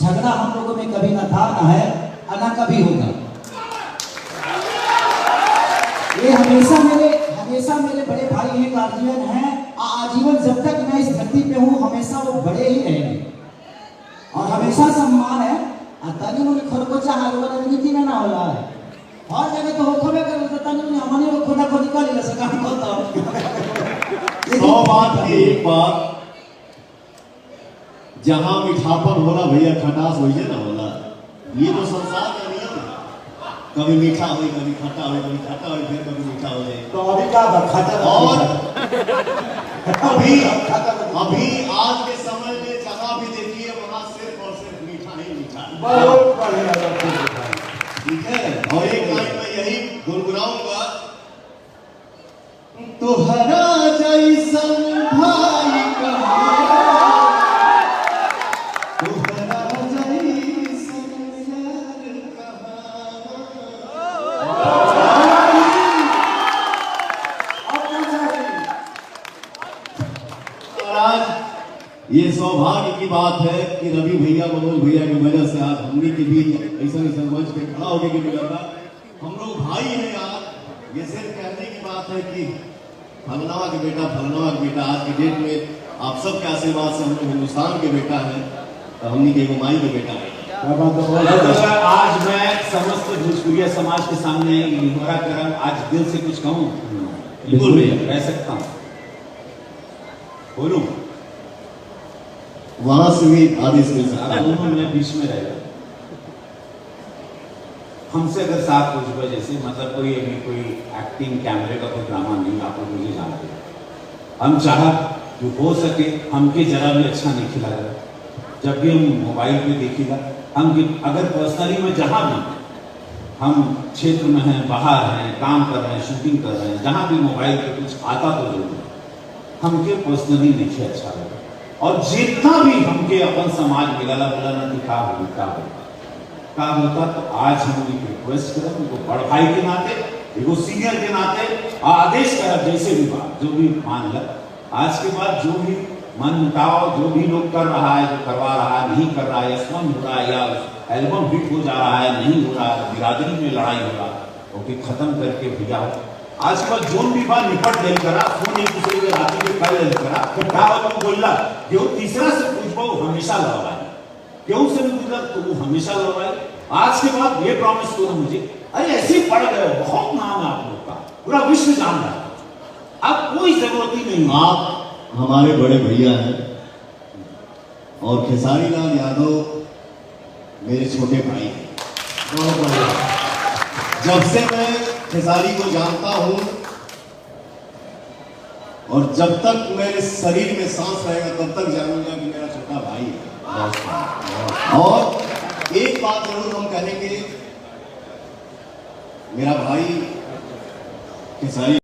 झगड़ा हम लोगों में कभी ना था, ना है और ना कभी होगा। ये हमेशा मेरे बड़े भाई हैं, गार्जियन हैं, आजीवन जब तक मैं इस धरती पे हूँ हमेशा वो बड़े ही रहेंगे और हमेशा सम्मान है। तनी मुझे खरकोचा हाल राजनीति में ना होला है, हर जगह तो होखबे करे तो तनी मुझे हमने वो खोदा खोदी कर ले सका हम तो 100 बात की एक बात, जहां मीठापन होला भैया खटास वही ना होला। ये तो संसार का नियम है, कभी मीठा हो, कभी खट्टा हो, कभी खट्टा हो, फिर कभी मीठा हो जाए। तो अभी क्या खट्टा और अभी आज के समय में जहां भी देखिए वहां सिर्फ और सिर्फ मीठा ही मीठा। बहुत बढ़िया, ठीक है। और एक लाइन में यही गुनगुनाऊंगा, तुहरा जैसन भाई कहाँ, तुहरा जैसन यार कहाँ। ये सौभाग्य की बात है कि रवि भैया, मनोज भैया की वजह से आज हमने के भी ऐसा मंच पे खड़ा होके के मिला था। हम लोग भाई हैं यार। ये सिर्फ कहने की बात है कि फलनावा के बेटा, फलनावा के बेटा, आज के डेट में आप सबके आशीर्वाद से हम लोग हिंदुस्तान के बेटा हैं, तो हमने के वो माई के बेटा है। आज मैं समस्त भोजपुरिया समाज के सामने निहोरा कर आज दिल से कुछ कहूँ, बिल्कुल भैया कह सकता हूँ, बोलूं वहां से भी आदेश मिल सकता है। दोनों में बीच में रहेगा। हमसे अगर 7 बजे जैसे मतलब कोई अभी कोई एक्टिंग कैमरे का कोई ड्रामा नहीं, आप लोग मुझे जानते हैं, हम चाहा जो हो सके हमके जरा भी अच्छा नहीं खिला रहा, जब भी हम मोबाइल पे देखिएगा, हम अगर पर्सनली में जहाँ भी हम क्षेत्र में हैं, बाहर हैं, काम कर रहे हैं, शूटिंग कर रहे हैं, जहाँ भी मोबाइल पे कुछ आता तो जरूर हमके पर्सनली नहीं अच्छा लगा। और जितना भी हमके अपन समाज मिला बोला ना कि का होता, तो आज हम रिक्वेस्ट करें उनको बड़ भाई के नाते, एगो सीनियर के नाते आदेश कर जैसे भी बात जो भी मान ल, आज के बाद जो भी मन मुटाव जो भी लोग कर रहा है, जो करवा रहा है, नहीं कर रहा है, या स्पंद हो रहा है, या एल्बम हिट हो जा रहा है, नहीं हो रहा है, बिरादरी में लड़ाई हो रहा है, ओके खत्म करके भैया आज के बाद जोन भी बात निपट ले करा, फोन एक दूसरे के राती के कर ले करा, फिर क्या हो तुम बोलला कि वो तीसरा से पूछबो हमेशा लड़वाई, क्यों से नहीं पूछला तो वो हमेशा लड़वाई। आज के बाद ये प्रॉमिस करो मुझे, अरे ऐसे पड़ गए, बहुत नाम है आप लोग का, पूरा विश्व जान रहा है, अब कोई जरूरत ही नहीं। आप हमारे बड़े भैया हैं और खेसारी लाल यादव मेरे छोटे भाई हैं। बहुत बढ़िया। जब से मैं खेसारी को जानता हूं और जब तक मेरे शरीर में सांस रहेगा तब तक जानूंगा कि मेरा छोटा भाई है। और एक बात जरूर हम कहेंगे, मेरा भाई खेसारी